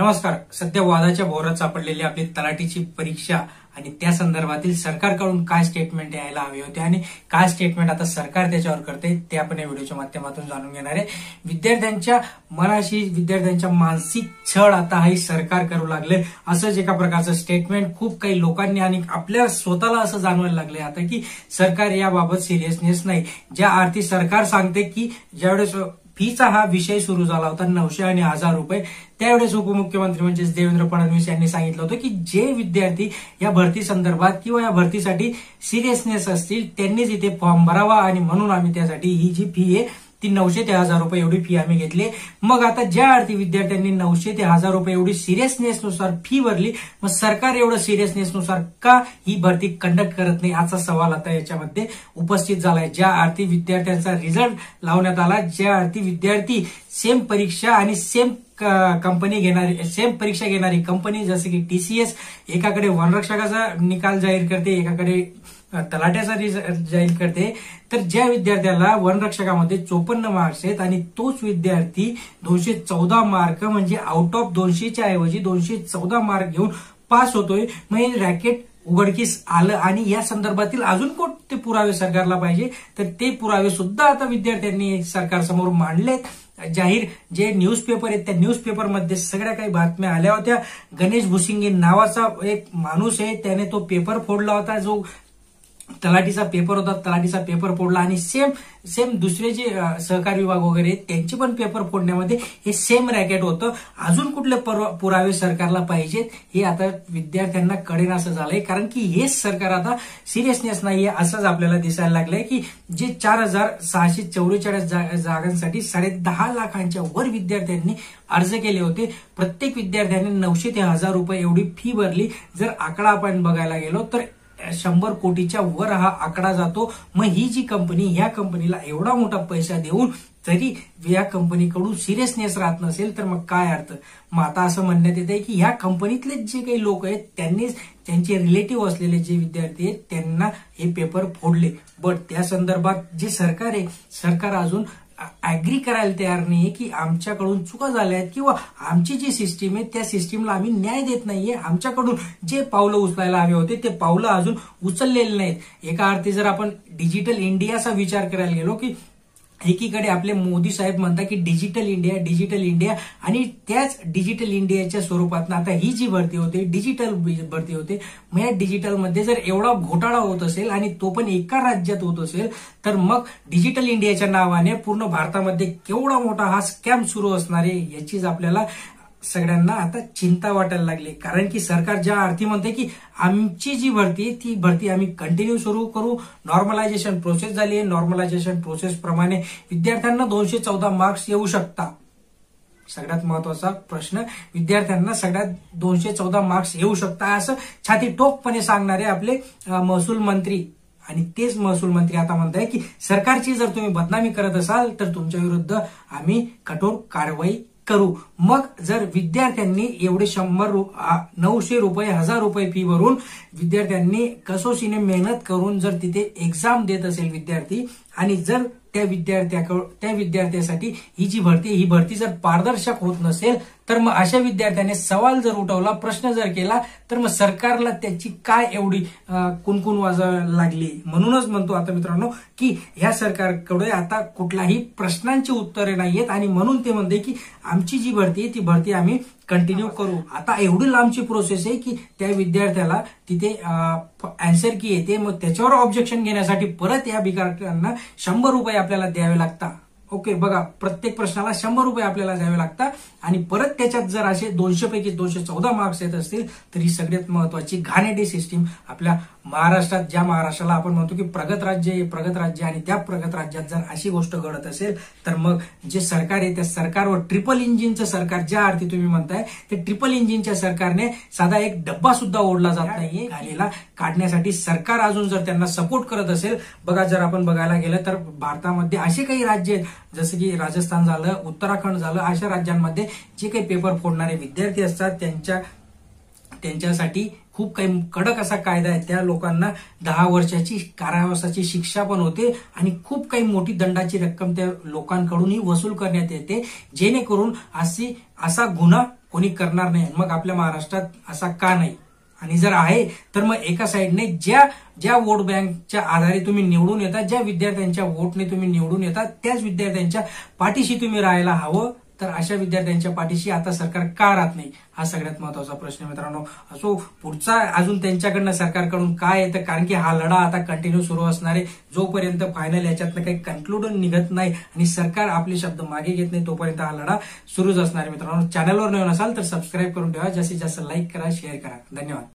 नमस्कार. सध्या वादाच्या भोवऱ्यात सापडलेली आपली तलाठीची परीक्षा आणि त्या संदर्भातील सरकारकडून काय स्टेटमेंट यायला हवे होते आणि काय स्टेटमेंट आता सरकार त्याच्यावर करते ते आपण या व्हिडिओच्या माध्यमातून जाणून घेणार आहे. विद्यार्थ्यांच्या मनाशी, विद्यार्थ्यांच्या मानसिक छळ आता हे सरकार करू लागले असंच एका प्रकारचं स्टेटमेंट खूप काही लोकांनी आणि आपल्या स्वतःला असं जाणवायला लागले आता की सरकार याबाबत सिरियसनेस नाही. ज्या अर्थी सरकार सांगते की ज्यावेळेस फीचा हा विषय सुरू झाला होता 900 आणि 1000 रुपये, त्यावेळेस उपमुख्यमंत्री म्हणजेच देवेंद्र फडणवीस यांनी सांगितलं होतं की जे विद्यार्थी या भरती संदर्भात किंवा या भरतीसाठी सिरियसनेस असतील त्यांनीच इथे फॉर्म भरावा आणि म्हणून आम्ही त्यासाठी ही जी फी आहे ती 900 ते 1000 रुपये एवढी फी आम्ही घेतली. मग आता ज्या अर्थी विद्यार्थ्यांनी 900 ते 1000 रुपये एवढी सिरियसनेसनुसार फी भरली, मग सरकार एवढं सिरियसनेसनुसार का ही भरती कंडक्ट करत नाही असा सवाल आता याच्यामध्ये उपस्थित झालाय. ज्या अर्थी विद्यार्थ्यांचा रिझल्ट लावण्यात आला, ज्या अर्थी विद्यार्थी सेम परीक्षा आणि सेम कंपनी घेणारी, सेम परीक्षा घेणारी कंपनी जसे की टीसीएस एकाकडे वनरक्षकाचा निकाल जाहीर करते, एकाकडे तलाट्याचा जाहीर करते, तर ज्या विद्यार्थ्याला वनरक्षकामध्ये 54 मार्क्स आहेत आणि तोच विद्यार्थी 214 मार्क म्हणजे आउट ऑफ 200च्या ऐवजी 214 मार्क घेऊन पास होतोय. मग हे रॅकेट उघडकीस आलं आणि या संदर्भातील अजून कोणते पुरावे सरकारला पाहिजे, तर ते पुरावे सुद्धा आता विद्यार्थ्यांनी सरकारसमोर मांडलेत. जाहीर जे न्यूजपेपर आहेत त्या न्यूजपेपरमध्ये सगळ्या काही बातम्या आल्या होत्या. गणेश भुसिंगे नावाचा एक माणूस आहे, त्याने तो पेपर फोडला होता, जो तलाठीचा पेपर होता, तलाठीचा पेपर फोडला आणि सेम दुसरे जे सहकार विभाग वगैरे त्यांचे पण पेपर फोडण्यामध्ये हे सेम रॅकेट होतं. अजून कुठले पुरावे सरकारला पाहिजेत हे आता विद्यार्थ्यांना कळेन असं झालंय, कारण की हेच सरकार आता सिरियसनेस नाहीये असंच आपल्याला दिसायला लागलंय की जे 4644 जागांसाठी 10.5 लाखांच्या वर विद्यार्थ्यांनी अर्ज केले होते. प्रत्येक विद्यार्थ्याने 900 ते 1000 रुपये एवढी फी भरली. जर आकडा आपण बघायला गेलो तर 100 कोटीच्या वर हा आकडा जातो. मग ही जी कंपनी, ह्या कंपनीला एवढा मोठा पैसा देऊन तरी या कंपनीकडून सिरियसनेस राहत नसेल तर मग काय अर्थ. मग आता असं म्हणण्यात येत आहे की ह्या कंपनीतले जे काही लोक आहेत त्यांनीच त्यांचे रिलेटिव्ह असलेले जे विद्यार्थी आहेत त्यांना हे पेपर फोडले. बट त्या संदर्भात जे सरकार आहे, सरकार अजून अॅग्री करायला तयार नाहीये की आमच्याकडून चुका झाल्या आहेत किंवा आमची जी सिस्टीम आहे त्या सिस्टीमला आम्ही न्याय देत नाहीये. आमच्याकडून जे पावलं उचलायला हवे होते ते पावलं अजून उचललेले नाहीत. एका अर्थी जर आपण डिजिटल इंडियाचा विचार करायला गेलो की एकीकडे आपले मोदी साहेब म्हणतात की डिजिटल इंडिया आणि त्याच डिजिटल इंडियाच्या स्वरूपात आता ही जी भरती होते डिजिटल भरती होते. मग या डिजिटलमध्ये जर एवढा घोटाळा होत असेल आणि तो पण एका राज्यात होत असेल तर मग डिजिटल इंडियाच्या नावाने पूर्ण भारतामध्ये केवढा मोठा हा स्कॅम सुरू असणार आहे याचीच आपल्याला सगळ्यांना आता चिंता वाटायला लागली. कारण की सरकार ज्या अर्थी म्हणते की आमची जी भरती आहे ती भरती आम्ही कंटिन्यू सुरू करू, नॉर्मलायझेशन प्रोसेस झाली आहे, नॉर्मलायझेशन प्रोसेस प्रमाणे विद्यार्थ्यांना 214 मार्क्स येऊ शकतात. सगळ्यात महत्वाचा प्रश्न, विद्यार्थ्यांना सगळ्यात 214 मार्क्स येऊ शकतात असं छाती ठोकपणे सांगणारे आपले महसूल मंत्री. आणि तेच महसूल मंत्री आता म्हणताय की सरकारची जर तुम्ही बदनामी करत असाल तर तुमच्या विरुद्ध आम्ही कठोर कारवाई करू. मग जर विद्यार्थ्यांनी एवढे 900 रुपये 1000 रुपये फी भरून विद्यार्थ्यांनी कसोशीने मेहनत करून जर तिथे एक्झाम देत असेल विद्यार्थी आणि जर त्या विद्यार्थ्यासाठी ही भरती जर पारदर्शक होत नसेल तर मग अशा विद्यार्थ्याने सवाल जर उठवला, प्रश्न जर केला तर मग सरकारला त्याची काय एवढी कुणकुण वाजायला लागली. म्हणूनच म्हणतो आता मित्रांनो की ह्या सरकारकडे आता कुठलाही प्रश्नांची उत्तरे नाहीयेत आणि म्हणून ते म्हणते की आमची जी भरती आहे ती भरती आम्ही कंटिन्यू करू. आता एवढी लांबची प्रोसेस आहे की त्या विद्यार्थ्याला तिथे आन्सर की येते, मग त्याच्यावर ऑब्जेक्शन घेण्यासाठी परत या विद्यार्थ्यांना 100 रुपये आपल्याला द्यावे लागतात. ओके, बघा, प्रत्येक प्रश्नाला 100 रुपये आपल्याला द्यावे लागतात आणि परत त्याच्यात जर असे 200 पैकी 214 मार्क्स येत असतील तर ही सगळ्यात महत्वाची घाणेरडी सिस्टीम आपल्या महाराष्ट्रात, ज्या महाराष्ट्राला आपण म्हणतो की प्रगत राज्य आणि त्या प्रगत राज्यात जर अशी गोष्ट घडत असेल तर मग जे सरकार आहे त्या सरकारवर ट्रिपल इंजिनचं सरकार, ज्या अर्थी तुम्ही म्हणताय ते ट्रिपल इंजिनच्या सरकारने साधा एक डब्बा सुद्धा ओढला जात नाहीये. घाणीला काढण्यासाठी सरकार अजून जर त्यांना सपोर्ट करत असेल, बघा जर आपण बघायला गेलं तर भारतामध्ये असे काही राज्य आहेत जसं की राजस्थान झालं, उत्तराखंड झालं, अशा राज्यांमध्ये जे काही पेपर फोडणारे विद्यार्थी असतात त्यांच्यासाठी खूप काही कडक असा कायदा आहे. त्या लोकांना 10 वर्षाची कारावासाची शिक्षा पण होते आणि खूप काही मोठी दंडाची रक्कम त्या लोकांकडूनही वसूल करण्यात येते, जेणेकरून असा गुन्हा कोणी करणार नाही, मग आपल्या महाराष्ट्रात असा का नाही? आणि जर आहे तर मग एका साईडने ज्या वोट बँकच्या आधारे तुम्ही निवडून येतात, ज्या विद्यार्थ्यांच्या वोटने तुम्ही निवडून येतात, त्याच विद्यार्थ्यांच्या पाठीशी तुम्ही राहायला हवं. तर अशा विद्यार्थ्यांच्या पाठीशी आता सरकार का राहत नाही, हा सगळ्यात महत्वाचा प्रश्न मित्रांनो. असो पुढचा अजून त्यांच्याकडनं सरकारकडून काय येतं, कारण की हा लढा आता कंटिन्यू सुरू असणार आहे. जोपर्यंत फायनल याच्यातनं काही कन्क्लूडन निघत नाही आणि सरकार आपले शब्द मागे घेत नाही, तोपर्यंत हा लढा सुरूच असणार आहे मित्रांनो. चॅनलवर नवीन असाल तर सबस्क्राईब करून ठेवा, जास्तीत जास्त लाईक करा, शेअर करा. धन्यवाद.